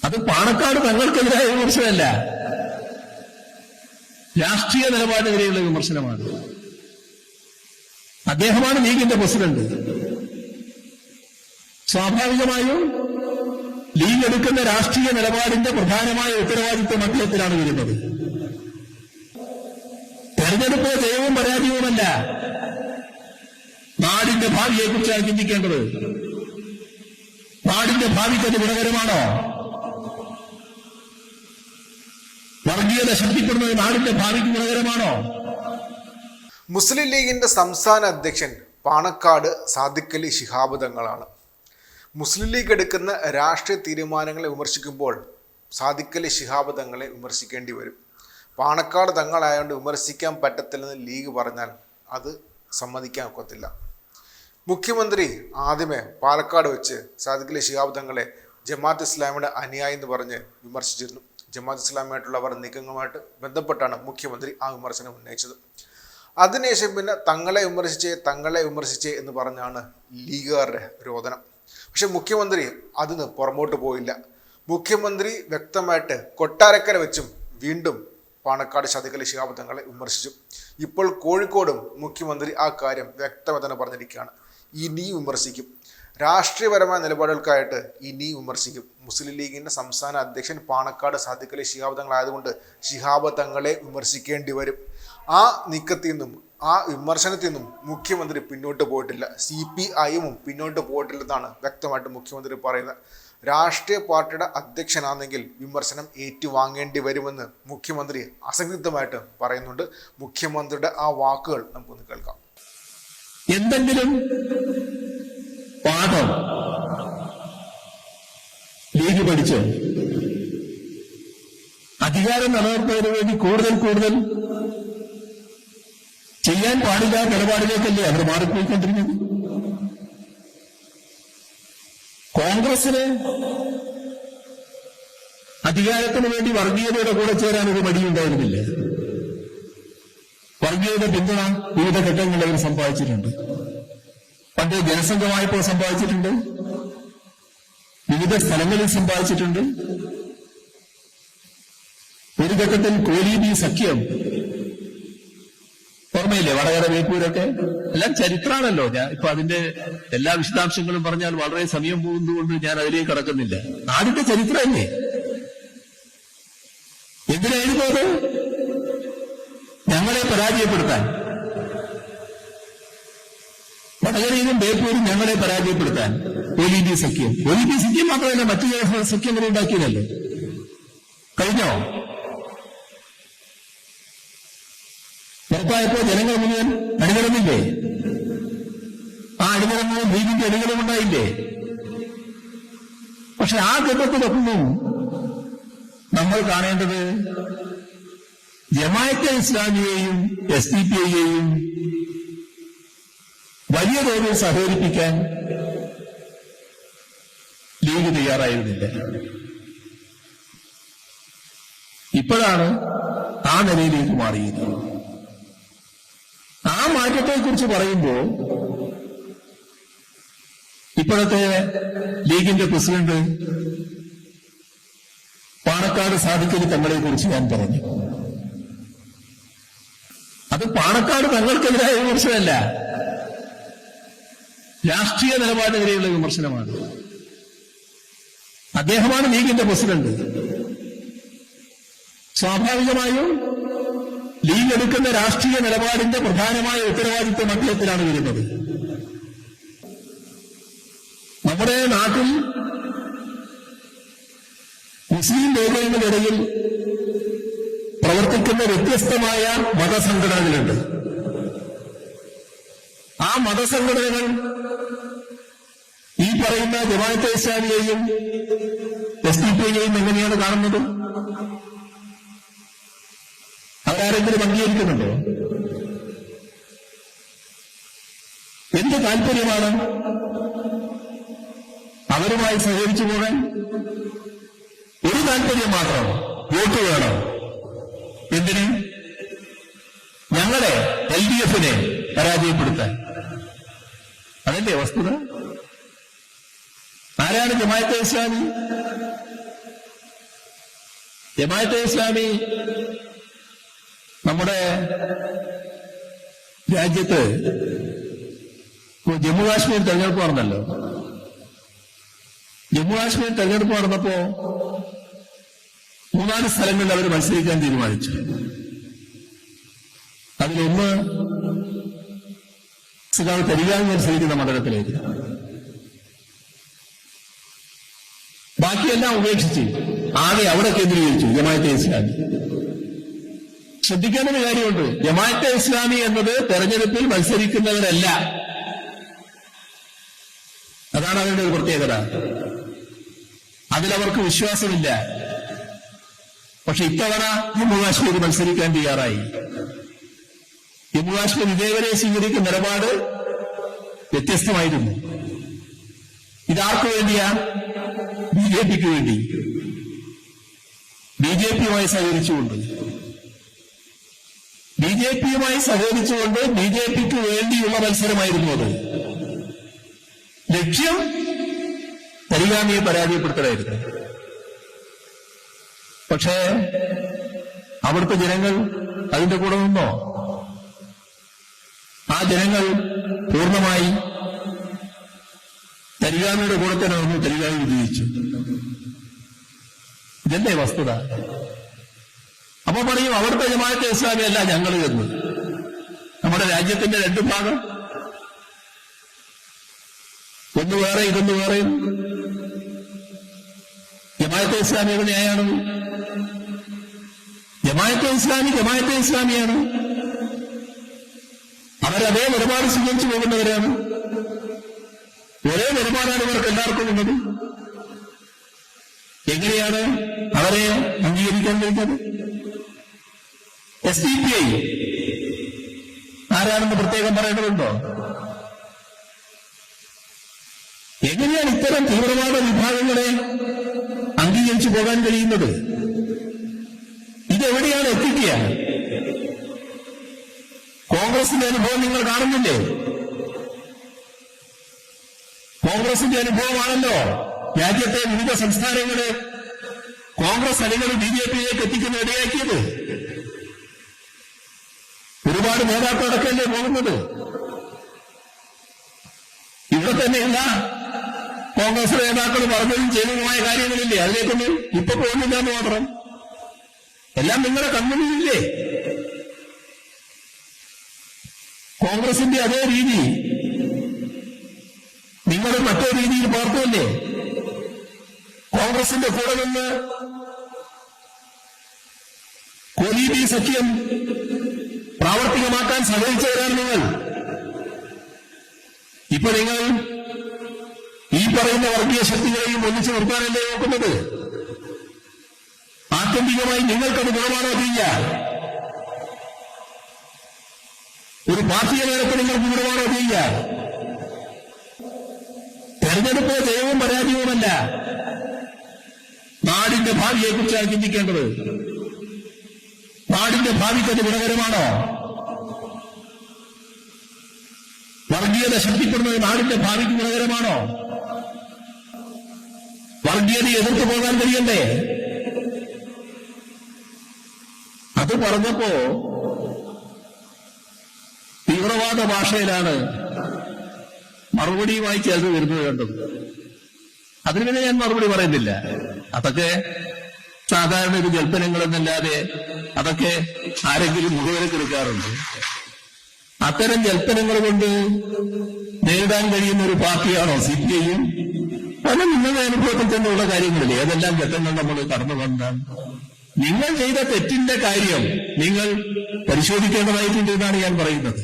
അത് പാണക്കാട് തങ്ങൾക്കെതിരായ വിമർശനമല്ല, രാഷ്ട്രീയ നിലപാടിനെതിരെയുള്ള വിമർശനമാണ്. അദ്ദേഹമാണ് ലീഗിന്റെ പ്രസിഡന്റ്. സ്വാഭാവികമായും ലീഗ് എടുക്കുന്ന രാഷ്ട്രീയ നിലപാടിന്റെ പ്രധാനമായ ഉത്തരവാദിത്വം അദ്ദേഹത്തിലാണ് വരുന്നത്. തെരഞ്ഞെടുപ്പ് ജയവും പരാജയവുമല്ല, നാടിന്റെ ഭാവിയെക്കുറിച്ചാണ് ചിന്തിക്കേണ്ടത്. നാടിന്റെ ഭാവിക്ക് അത് ഗുണകരമാണോ? വർഗീയത ശക്തിപ്പെടുന്നത് നാടിന്റെ ഭാവിക്ക് ഗുണകരമാണോ? മുസ്ലിം ലീഗിന്റെ സംസ്ഥാന അധ്യക്ഷൻ പാണക്കാട് സാദിഖ് അലി ശിഹാബ് തങ്ങളാണ്. മുസ്ലിം ലീഗ് എടുക്കുന്ന രാഷ്ട്രീയ തീരുമാനങ്ങളെ വിമർശിക്കുമ്പോൾ സാദിഖ് അലി ശിഹാബ് തങ്ങളെ വിമർശിക്കേണ്ടി വരും. പാണക്കാട് തങ്ങളായതുകൊണ്ട് വിമർശിക്കാൻ പറ്റത്തില്ലെന്ന് ലീഗ് പറഞ്ഞാൽ അത് സമ്മതിക്കാൻ ഒക്കത്തില്ല. മുഖ്യമന്ത്രി ആദ്യമേ പാലക്കാട് വെച്ച് സാദിഖ് അലി ശിഹാബ് തങ്ങളെ ജമാഅത്ത് ഇസ്ലാമിയുടെ അനുയായി എന്ന് പറഞ്ഞ് വിമർശിച്ചിരുന്നു. ജമാഅത്ത് ഇസ്ലാമിയായിട്ടുള്ളവർ നീക്കങ്ങളുമായിട്ട് ബന്ധപ്പെട്ടാണ് മുഖ്യമന്ത്രി ആ വിമർശനം ഉന്നയിച്ചത്. അതിനുശേഷം പിന്നെ തങ്ങളെ വിമർശിച്ചേ എന്ന് പറഞ്ഞാണ് ലീഗുകാരുടെ രോദനം. പക്ഷെ മുഖ്യമന്ത്രി അതിന് പുറമോട്ട് പോയില്ല. മുഖ്യമന്ത്രി വ്യക്തമായിട്ട് കൊട്ടാരക്കര വെച്ചും വീണ്ടും പാണക്കാട് സാദിഖ് അലി ശിഹാബ് തങ്ങളെ വിമർശിച്ചു. ഇപ്പോൾ കോഴിക്കോടും മുഖ്യമന്ത്രി ആ കാര്യം വ്യക്തമായി തന്നെ പറഞ്ഞിരിക്കുകയാണ്. ഇനിയും വിമർശിക്കും, രാഷ്ട്രീയപരമായ നിലപാടുകൾക്കായിട്ട് ഇനിയും വിമർശിക്കും. മുസ്ലിം ലീഗിന്റെ സംസ്ഥാന അധ്യക്ഷൻ പാണക്കാട് സാദിഖ് അലി ശിഹാബ് തങ്ങളായതുകൊണ്ട് ശിഹാബ് തങ്ങളെ വിമർശിക്കേണ്ടി വരും. ആ നീക്കത്തിൽ നിന്നും ആ വിമർശനത്തിൽ നിന്നും മുഖ്യമന്ത്രി പിന്നോട്ട് പോയിട്ടില്ല. CPIയും പിന്നോട്ട് പോയിട്ടില്ലെന്നാണ് വ്യക്തമായിട്ട് മുഖ്യമന്ത്രി പറയുന്നത്. രാഷ്ട്രീയ പാർട്ടിയുടെ അധ്യക്ഷനാണെങ്കിൽ വിമർശനം ഏറ്റുവാങ്ങേണ്ടി വരുമെന്ന് മുഖ്യമന്ത്രി അസംതൃപ്തമായിട്ട് പറയുന്നുണ്ട്. മുഖ്യമന്ത്രിയുടെ ആ വാക്കുകൾ നമുക്കൊന്ന് കേൾക്കാം. എന്തെങ്കിലും പാഠം ലീഗ് പഠിച്ചോ? അധികാരം നിലനിർത്തുന്നതിന് വേണ്ടി കൂടുതൽ ചെയ്യാൻ പാടില്ലാത്ത നിലപാടിലേക്കല്ലേ അവർ മാറിപ്പോയിക്കൊണ്ടിരുന്നത്? കോൺഗ്രസിന് അധികാരത്തിന് വേണ്ടി വർഗീയതയുടെ കൂടെ ചേരാൻ ഒരു മടിയുണ്ടായിരുന്നില്ല. വർഗീയത പിന്തുണ വിവിധ ഘട്ടങ്ങളിൽ അവർ സമ്പാദിച്ചിട്ടുണ്ട്. പണ്ട് ജനസംഘമായപ്പോൾ സമ്പാദിച്ചിട്ടുണ്ട്, വിവിധ സ്ഥലങ്ങളിൽ സമ്പാദിച്ചിട്ടുണ്ട്. ഒരു ഘട്ടത്തിൽ കോലീബി സഖ്യം ഓർമ്മയില്ലേ? വടകര വേപ്പൂരൊക്കെ എല്ലാം ചരിത്രമാണല്ലോ. ഞാൻ ഇപ്പൊ അതിന്റെ എല്ലാ വിശദാംശങ്ങളും പറഞ്ഞാൽ വളരെ സമയം പോകുന്നതുകൊണ്ട് ഞാൻ അതിലേക്ക് കടക്കുന്നില്ല. നാടിന്റെ ചരിത്രമല്ലേ? എന്തിനായിരുന്നു അത്? ഞങ്ങളെ പരാജയപ്പെടുത്താൻ. വടകരയിലും ബേപ്പൂരും ഞങ്ങളെ പരാജയപ്പെടുത്താൻ കോലീബി സഖ്യം മാത്രമല്ല മറ്റു ചില സഖ്യങ്ങൾ ഉണ്ടാക്കിയതല്ലോ. കഴിഞ്ഞോ? പുറത്തായപ്പോ ജനങ്ങൾ മുഴുവൻ അണിനിരന്നില്ലേ? ആ അണിനിരങ്ങളും ലീഗിന്റെ അണികളും ഉണ്ടായില്ലേ? പക്ഷെ ആ ഘട്ടത്തിലൊന്നും നമ്മൾ കാണേണ്ടത് ജമാഅത്തെ ഇസ്ലാമിയെയും SDP-യെയും വലിയ തോതിൽ സഹകരിപ്പിക്കാൻ ലീഗ് തയ്യാറായിരുന്നില്ല. ഇപ്പോഴാണ് ആ നിലയിലേക്ക് മാറിയത്. ആ മാറ്റത്തെക്കുറിച്ച് പറയുമ്പോൾ ഇപ്പോഴത്തെ ലീഗിന്റെ പ്രസിഡന്റ് പാണക്കാട് സാദിഖ് അലി തങ്ങളെ കുറിച്ച് ഞാൻ പറഞ്ഞു. അത് പാണക്കാട് തങ്ങൾക്കെതിരായ വിമർശനമല്ല, രാഷ്ട്രീയ നിലപാടിനെതിരെയുള്ള വിമർശനമാണ്. അദ്ദേഹമാണ് ലീഗിന്റെ പ്രസിഡന്റ്. സ്വാഭാവികമായും ലീഗ് എടുക്കുന്ന രാഷ്ട്രീയ നിലപാടിന്റെ പ്രധാനമായ ഉത്തരവാദിത്വം അദ്ദേഹത്തിലാണ് വരുന്നത്. നമ്മുടെ നാട്ടിൽ മുസ്ലിം മേഖലകളിൽ പ്രവർത്തിക്കുന്ന വ്യത്യസ്തമായ മതസംഘടനകളുണ്ട്. ആ മതസംഘടനകൾ ഈ പറയുന്ന ജമാഅത്തെ ഇസ്ലാമിയെയും SDP-യെയും എങ്ങനെയാണ് കാണുന്നത്? അവരാരെങ്കിലും അംഗീകരിക്കുന്നുണ്ടോ? എന്ത് താല്പര്യമാണ് അവരുമായി സഹകരിച്ചു പോകാൻ? ഒരു താല്പര്യം മാത്രം, വോട്ട് വേണം. എന്തിന്? ഞങ്ങളെ LDF-നെ പരാജയപ്പെടുത്താൻ. അതല്ലേ വസ്തുത? ആരാണ് ജമാഅത്തെ ഇസ്ലാമി? ജമാഅത്തെ ഇസ്ലാമി നമ്മുടെ രാജ്യത്ത് ജമ്മു കാശ്മീർ തെരഞ്ഞെടുപ്പ് നടന്നല്ലോ. ജമ്മു കാശ്മീർ തെരഞ്ഞെടുപ്പ് നടന്നപ്പോ 3-4 സ്ഥലങ്ങളിൽ അവർ മത്സരിക്കാൻ തീരുമാനിച്ചു. അതിലൊന്ന് സഖാവ് തരികാൻ മത്സരിക്കുന്ന മണ്ഡലത്തിലേക്ക്. ബാക്കിയെല്ലാം ഉപേക്ഷിച്ച് ആകെ അവിടെ കേന്ദ്രീകരിച്ചു ജമാഅത്തെ ഇസ്ലാമി. ശ്രദ്ധിക്കേണ്ട ഒരു കാര്യമുണ്ട്, ജമാഅത്തെ ഇസ്ലാമി എന്നത് തെരഞ്ഞെടുപ്പിൽ മത്സരിക്കുന്നവരല്ല. അതാണ് അവരുടെ ഒരു പ്രത്യേകത. അതിലവർക്ക് വിശ്വാസമില്ല. പക്ഷെ ഇത്തവണ ജമ്മു കാശ്മീർ മത്സരിക്കാൻ തയ്യാറായി. ജമ്മു കാശ്മീർ ഇതേവരെ സ്വീകരിക്കുന്ന നിലപാട് വ്യത്യസ്തമായിരുന്നു. ഇതാർക്കു വേണ്ടിയാ? ബിജെപിക്ക് വേണ്ടി. ബിജെപിയുമായി സഹകരിച്ചുകൊണ്ട് ബിജെപിക്ക് വേണ്ടിയുള്ള മത്സരമായിരുന്നു അത്. ലക്ഷ്യം തരിഗാമിയെ പരാജയപ്പെടുത്തലായിരുന്നു. പക്ഷേ അവിടുത്തെ ജനങ്ങൾ അതിന്റെ കൂടെ നിന്നോ? ആ ജനങ്ങൾ പൂർണ്ണമായി തരിഗാമിയുടെ കൂടെ തന്നെ വന്നു തരിഗാമി വിജയിച്ചു. ഇതല്ലേ വസ്തുത? അപ്പൊ പറയും അവിടുത്തെ ജമാഅത്തെ ഇസ്ലാമി അല്ല ഞങ്ങൾ എന്ന്. നമ്മുടെ രാജ്യത്തിന്റെ 2 ഭാഗം, ഒന്ന് വേറെ ഇതൊന്ന് വേറെയും. ജമാഅത്തെ ഇസ്ലാമി എവിടെയാണ്? ജമാഅത്തെ ഇസ്ലാമിയാണ്. അവരതേ നിലപാട് സ്വീകരിച്ചു പോകുന്നവരാണ്. ഒരേ നിലപാടാണ് ഇവർക്ക് എല്ലാവർക്കും ഉള്ളത്. എങ്ങനെയാണ് അവരെ അംഗീകരിക്കാൻ കഴിയുന്നത്? SDPI ആരാണെന്ന് പ്രത്യേകം പറയേണ്ടതുണ്ടോ? എങ്ങനെയാണ് ഇത്തരം തീവ്രവാദ വിഭാഗങ്ങളെ അംഗീകരിച്ചു പോകാൻ കഴിയുന്നത്? ഇതെവിടെയാണ് എത്തിക്കുക? കോൺഗ്രസിന്റെ അനുഭവം നിങ്ങൾ കാണുന്നില്ലേ? കോൺഗ്രസിന്റെ അനുഭവമാണല്ലോ രാജ്യത്തെ വിവിധ സംസ്ഥാനങ്ങള് കോൺഗ്രസ് അണികൾ BJPയിലേക്ക് എത്തിക്കുന്ന ഇടയാക്കിയത്. ഒരുപാട് നേതാക്കളടക്കല്ലേ പോകുന്നത്. ഇവിടെ തന്നെയുള്ള കോൺഗ്രസ് നേതാക്കൾ പറഞ്ഞതും ചെയ്തതുമായ കാര്യങ്ങളില്ലേ, അതിലേക്കൊന്നും ഇപ്പൊ പോകുന്നില്ല എന്ന് മാത്രം. എല്ലാം നിങ്ങളുടെ കൺമുന്നിലില്ലേ? കോൺഗ്രസിന്റെ അതേ രീതി നിങ്ങൾ മറ്റേ രീതിയിൽ പകർത്തുമല്ലേ? കോൺഗ്രസിന്റെ കൂടെ നിന്ന് കോലീബി സഖ്യം പ്രാവർത്തികമാക്കാൻ സഹകരിച്ചവരാണ് നിങ്ങൾ. ഇപ്പൊ നിങ്ങൾ ഈ പറയുന്ന വർഗീയ ശക്തികളെയും ഒന്നിച്ചു നിർത്താനല്ലേ നോക്കുന്നത്? ആത്യന്തികമായി നിങ്ങൾക്കത് ഗുണമാണോ ചെയ്യ? ഒരു പാർട്ടിയെ നേരത്തെ നിങ്ങൾക്ക് ഗുണമാണോ ചെയ്യ? തെരഞ്ഞെടുപ്പ് ജയവും പരാജയവുമല്ല, നാടിന്റെ ഭാവിയെക്കുറിച്ചാണ് ചിന്തിക്കേണ്ടത്. നാടിന്റെ ഭാവിക്കത് ഗുണകരമാണോ? വർഗീയത ശക്തിപ്പെടുന്നത് നാടിന്റെ ഭാവിക്ക് ഗുണകരമാണോ? വർഗീയതയെ എതിർത്ത് പോകാൻ കഴിയണ്ടേ? അത് പറഞ്ഞപ്പോ തീവ്രവാദ ഭാഷയിലാണ് മറുപടിയുമായി ചേർന്ന് വരുന്നത് കണ്ടത്. അതിന് പിന്നെ ഞാൻ മറുപടി പറയുന്നില്ല. അതൊക്കെ സാധാരണ ഒരു ജൽപ്പനങ്ങളെന്നല്ലാതെ അതൊക്കെ ആരെങ്കിലും മുഖവിലക്കെടുക്കാറുണ്ട്. അത്തരം ജൽപ്പനങ്ങൾ കൊണ്ട് നേരിടാൻ കഴിയുന്ന ഒരു പാർട്ടിയാണോ CPI? അത് നിങ്ങളുടെ അനുഭവത്തിൽ തന്നെയുള്ള കാര്യങ്ങളില്ലേ, ഏതെല്ലാം ഘട്ടങ്ങൾ നമ്മൾ കടന്നു വന്നാൽ നിങ്ങൾ ചെയ്ത തെറ്റിന്റെ കാര്യം നിങ്ങൾ പരിശോധിക്കേണ്ടതായിട്ടുണ്ട് എന്നാണ് ഞാൻ പറയുന്നത്.